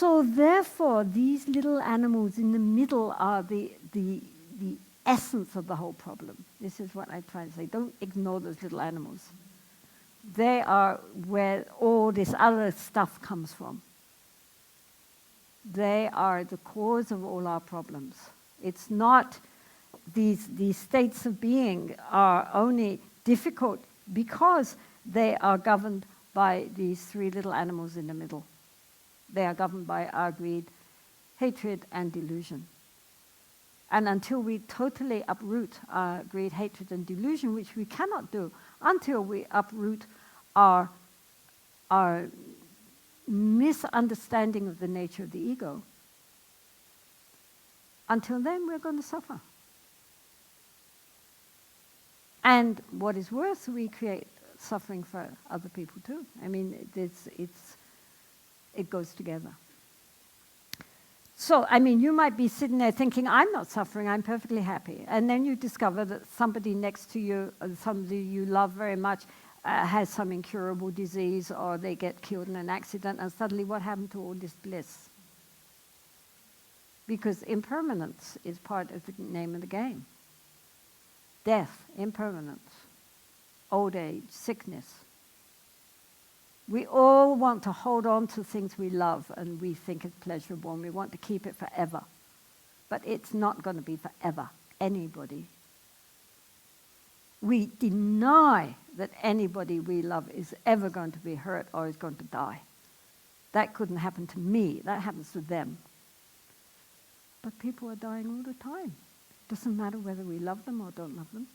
So therefore, these little animals in the middle are the essence of the whole problem. This is what I try to say. Don't ignore those little animals. They are where all this other stuff comes from. They are the cause of all our problems. It's not these states of being are only difficult because they are governed by these three little animals in the middle. They are governed by our greed, hatred, and delusion. And until we totally uproot our greed, hatred, and delusion, which we cannot do until we uproot our misunderstanding of the nature of the ego, until then we're going to suffer. And what is worse, we create suffering for other people too. I mean, it goes together. So, I mean, you might be sitting there thinking, I'm not suffering, I'm perfectly happy. And then you discover that somebody next to you, somebody you love very much, has some incurable disease, or they get killed in an accident, and suddenly what happened to all this bliss? Because impermanence is part of the name of the game. Death, impermanence, old age, sickness. We all want to hold on to things we love and we think is pleasurable, and we want to keep it forever. But it's not going to be forever. Anybody. We deny that anybody we love is ever going to be hurt or is going to die. That couldn't happen to me. That happens to them. But people are dying all the time. Doesn't matter whether we love them or don't love them.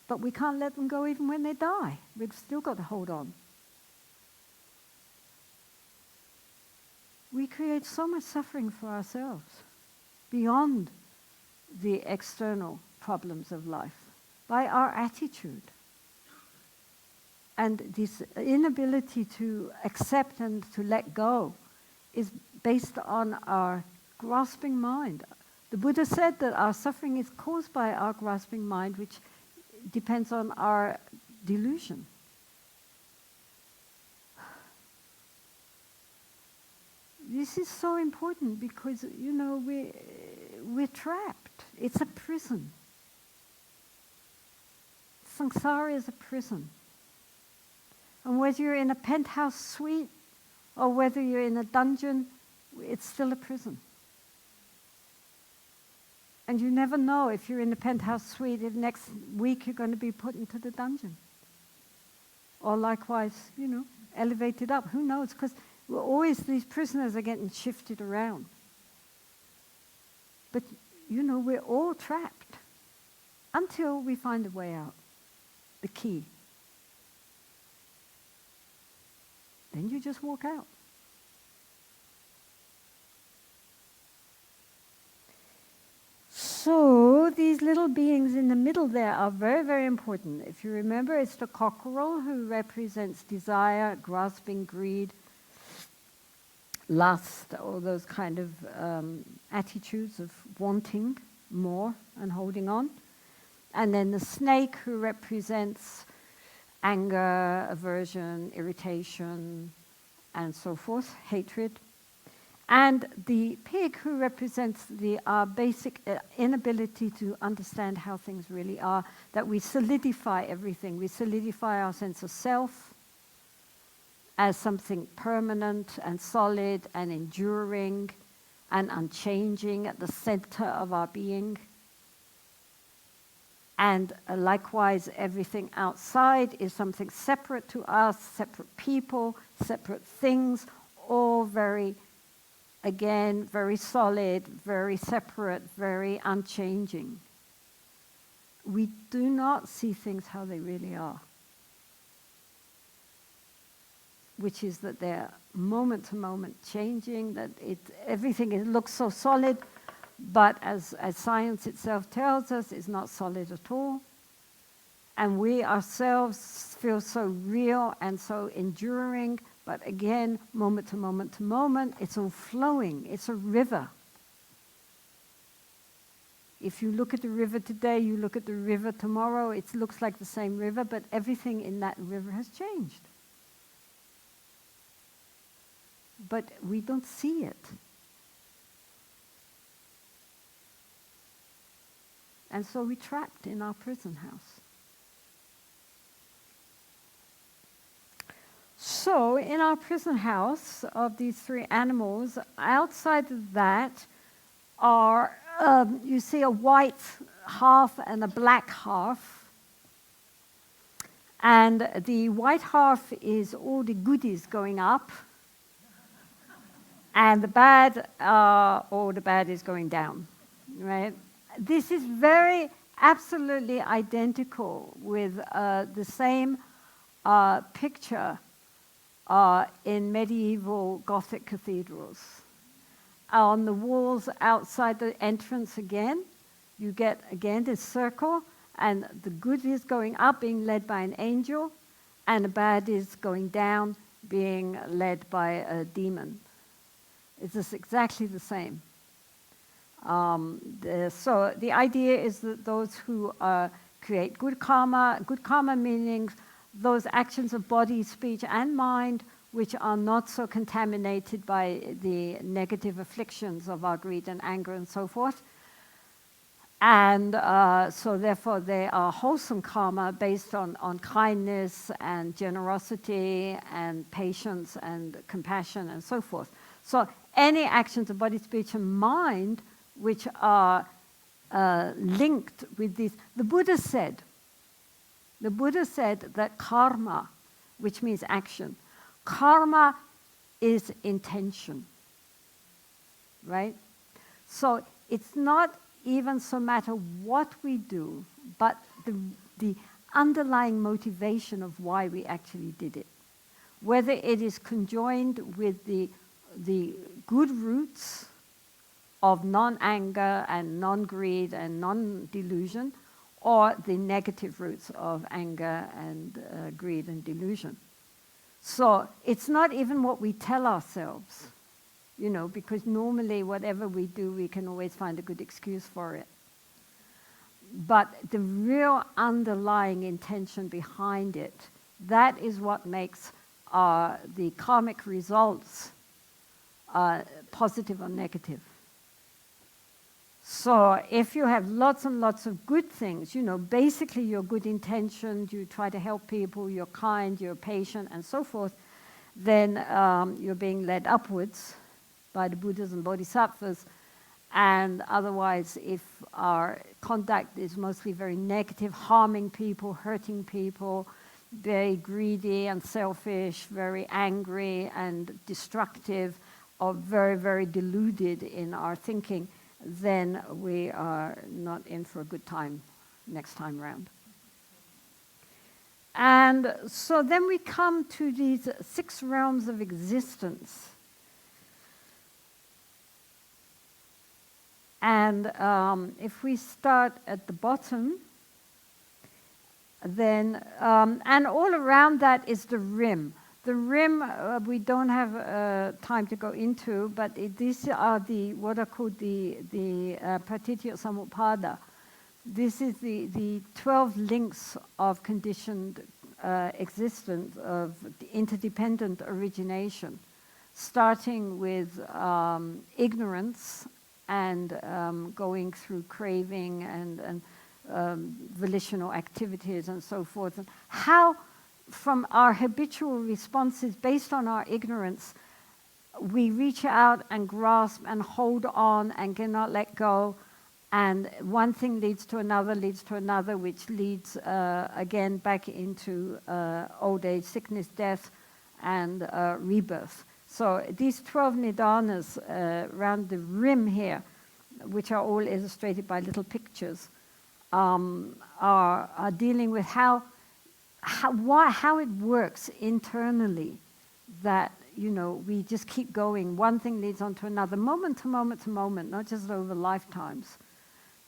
But we can't let them go even when they die. We've still got to hold on. We create so much suffering for ourselves beyond the external problems of life by our attitude. And this inability to accept and to let go is based on our grasping mind. The Buddha said that our suffering is caused by our grasping mind, which depends on our delusion. This is so important because, you know, we're trapped. It's a prison. Samsara is a prison. And whether you're in a penthouse suite or whether you're in a dungeon, it's still a prison. And you never know if you're in a penthouse suite, if next week you're going to be put into the dungeon. Or likewise, you know, elevated up. Who knows? Because we're always, these prisoners are getting shifted around. But, you know, we're all trapped until we find a way out, the key. Then you just walk out. So these little beings in the middle there are very, very important. If you remember, it's the cockerel who represents desire, grasping, greed, lust, all those kind of attitudes of wanting more and holding on. And then the snake who represents anger, aversion, irritation, and so forth, hatred. And the pig who represents our basic inability to understand how things really are, that we solidify everything. We solidify our sense of self as something permanent and solid and enduring and unchanging at the center of our being. And likewise, everything outside is something separate to us, separate people, separate things, all very, again, very solid, very separate, very unchanging. We do not see things how they really are, which is that they're moment to moment changing, that everything looks so solid, but as science itself tells us, it's not solid at all. And we ourselves feel so real and so enduring, but again, moment to moment to moment, it's all flowing. It's a river. If you look at the river today, you look at the river tomorrow, it looks like the same river, but everything in that river has changed. but we don't see it. And so we're trapped in our prison house. So in our prison house of these three animals, outside of that are, you see a white half and a black half. And the white half is all the goodies going up. And the bad, all the bad is going down, right? This is very absolutely identical with the same picture in medieval Gothic cathedrals. On the walls outside the entrance again, you get again this circle, and the good is going up, being led by an angel, and the bad is going down, being led by a demon. It's just exactly the same. So the idea is that those who create good karma meaning those actions of body, speech, and mind which are not so contaminated by the negative afflictions of our greed and anger and so forth. And so therefore they are wholesome karma based on kindness and generosity and patience and compassion and so forth. So any actions of body, speech, and mind which are linked with these. The Buddha said that karma, which means action, karma is intention, right? So it's not even so matter what we do, but the underlying motivation of why we actually did it. Whether it is conjoined with the good roots of non-anger and non-greed and non-delusion, or the negative roots of anger and greed and delusion. So it's not even what we tell ourselves, because normally whatever we do, we can always find a good excuse for it. But the real underlying intention behind it, that is what makes the karmic results positive or negative. So if you have lots and lots of good things, basically your good intentions, you try to help people, you're kind, you're patient, and so forth, then you're being led upwards by the Buddhas and Bodhisattvas. And otherwise, if our conduct is mostly very negative, harming people, hurting people, very greedy and selfish, very angry and destructive, or very, very deluded in our thinking, then we are not in for a good time next time round. And so then we come to these 6 realms of existence. And if we start at the bottom, then, and all around that is the rim. The rim we don't have time to go into, but these are what are called the Pratitya Samutpada. This is the 12 links of conditioned existence, of interdependent origination, starting with ignorance and going through craving and volitional activities and so forth. And how, from our habitual responses based on our ignorance, we reach out and grasp and hold on and cannot let go. And one thing leads to another, which leads again back into old age, sickness, death, and rebirth. So these 12 nidanas around the rim here, which are all illustrated by little pictures, are dealing with how it works internally, that we just keep going. One thing leads on to another, moment to moment to moment, not just over lifetimes,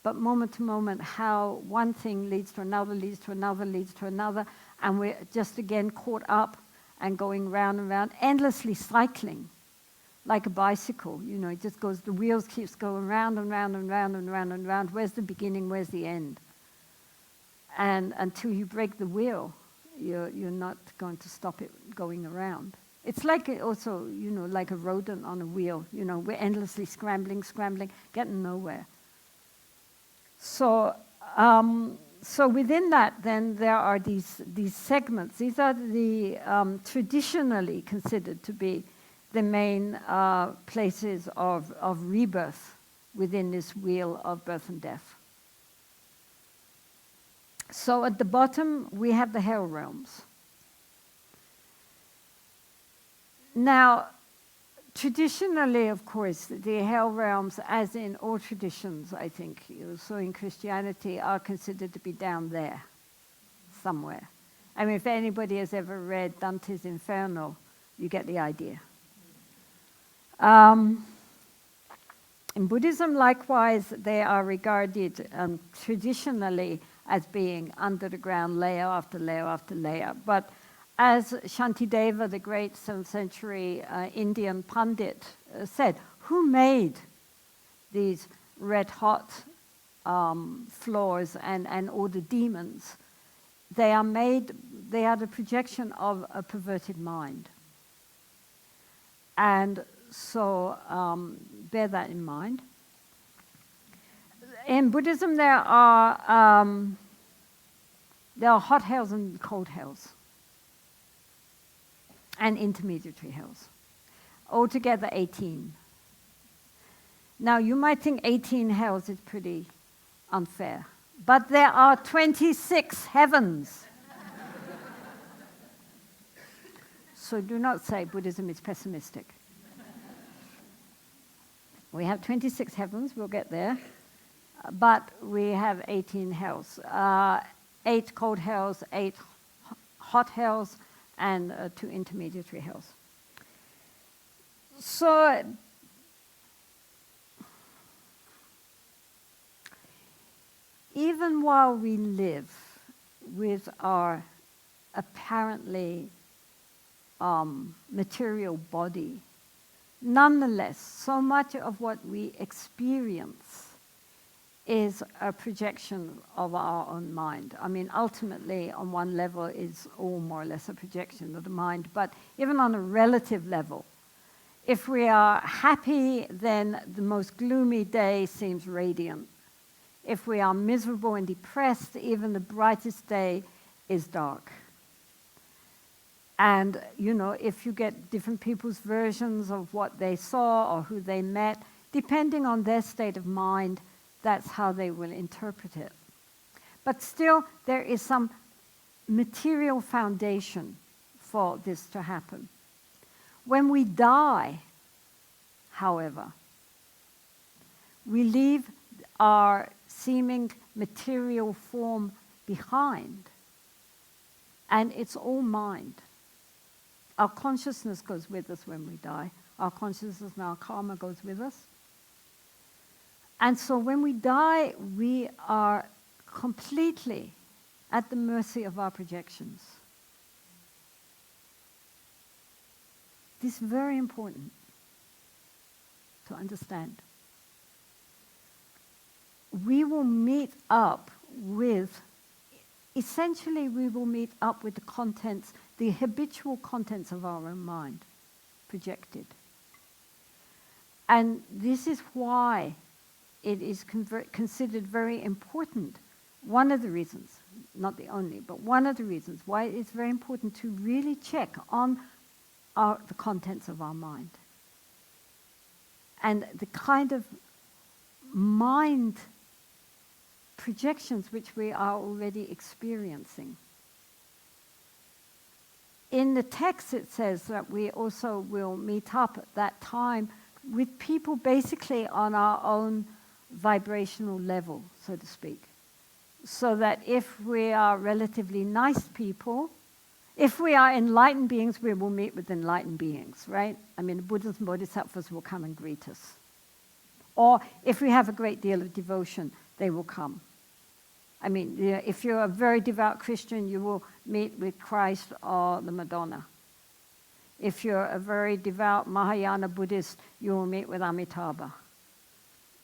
but moment to moment, how one thing leads to another, leads to another, leads to another, and we're just again caught up and going round and round, endlessly cycling, like a bicycle. It just goes, the wheels keeps going round and round and round and round and round. Where's the beginning? Where's the end? And until you break the wheel, you're not going to stop it going around. It's like also, like a rodent on a wheel. We're endlessly scrambling, getting nowhere. So, so within that, then there are these segments. These are the traditionally considered to be the main places of rebirth within this wheel of birth and death. So at the bottom, we have the hell realms. Now, traditionally, of course, the hell realms, as in all traditions, I think, so in Christianity, are considered to be down there, somewhere. I mean, if anybody has ever read Dante's Inferno, you get the idea. In Buddhism, likewise, they are regarded traditionally as being under the ground, layer after layer after layer. But as Shantideva, the great 7th century Indian Pandit, said, who made these red-hot floors and all the demons? They are the projection of a perverted mind. And so bear that in mind. In Buddhism, there are hot hells and cold hells, and intermediary hells. Altogether 18. Now, you might think 18 hells is pretty unfair, but there are 26 heavens. So do not say Buddhism is pessimistic. We have 26 heavens, we'll get there, but we have 18 hells. 8 cold hells, 8 hot hells, and 2 intermediary hells. So, even while we live with our apparently material body, nonetheless, so much of what we experience is a projection of our own mind. I mean, ultimately, on one level, it's all more or less a projection of the mind, but even on a relative level, if we are happy, then the most gloomy day seems radiant. If we are miserable and depressed, even the brightest day is dark. And, if you get different people's versions of what they saw or who they met, depending on their state of mind, that's how they will interpret it. But still, there is some material foundation for this to happen. When we die, however, we leave our seeming material form behind, and it's all mind. Our consciousness goes with us when we die. Our consciousness and our karma goes with us. And so when we die, we are completely at the mercy of our projections. This is very important to understand. We will meet up with, essentially we will meet up with the contents, the habitual contents of our own mind, projected. And this is why it is considered very important. One of the reasons, not the only, but one of the reasons why it's very important to really check on the contents of our mind. And the kind of mind projections which we are already experiencing. In the text it says that we also will meet up at that time with people basically on our own vibrational level, so to speak. So that if we are relatively nice people, if we are enlightened beings, we will meet with enlightened beings, right? I mean, the Buddhas and Bodhisattvas will come and greet us. Or if we have a great deal of devotion, they will come. I mean, if you're a very devout Christian, you will meet with Christ or the Madonna. If you're a very devout Mahayana Buddhist, you will meet with Amitabha,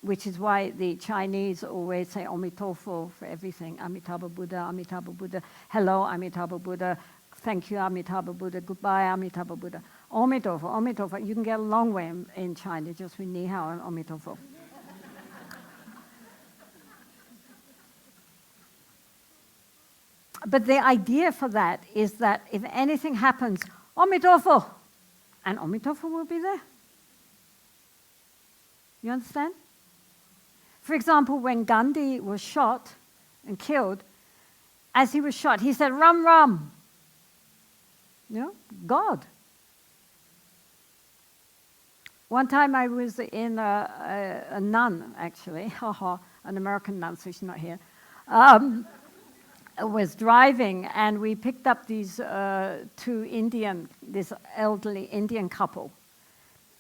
which is why the Chinese always say Amitofo for everything. Amitabha Buddha, hello Amitabha Buddha, thank you, Amitabha Buddha. Goodbye, Amitabha Buddha. Omitofo, Omitofo. You can get a long way in China just with Ni Hao and Omitofo. But the idea for that is that if anything happens, Omitofo, and Omitofo will be there. You understand? For example, when Gandhi was shot and killed, as he was shot, he said, Ram Ram. You know, God. One time I was in a nun, actually, an American nun, so she's not here, was driving, and we picked up these this elderly Indian couple.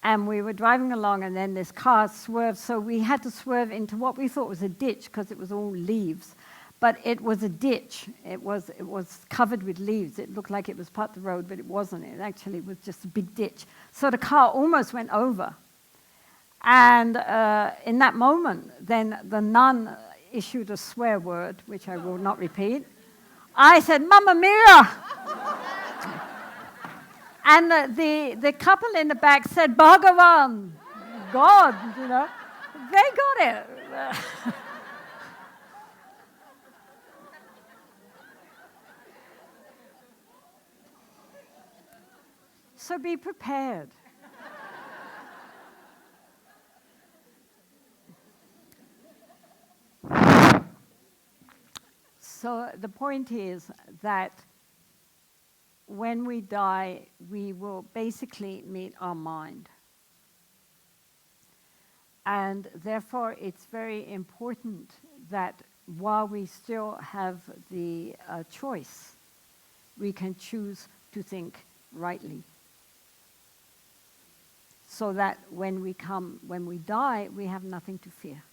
And we were driving along, and then this car swerved, so we had to swerve into what we thought was a ditch because it was all leaves. But it was a ditch. It was covered with leaves. It looked like it was part of the road, but it wasn't. It actually was just a big ditch. So the car almost went over. And in that moment, then the nun issued a swear word, which I will not repeat. I said, Mamma Mia! And the couple in the back said, Bhagavan, God, you know. They got it. So be prepared. So the point is that when we die, we will basically meet our mind. And therefore, it's very important that while we still have the choice, we can choose to think rightly. So that when we die, we have nothing to fear.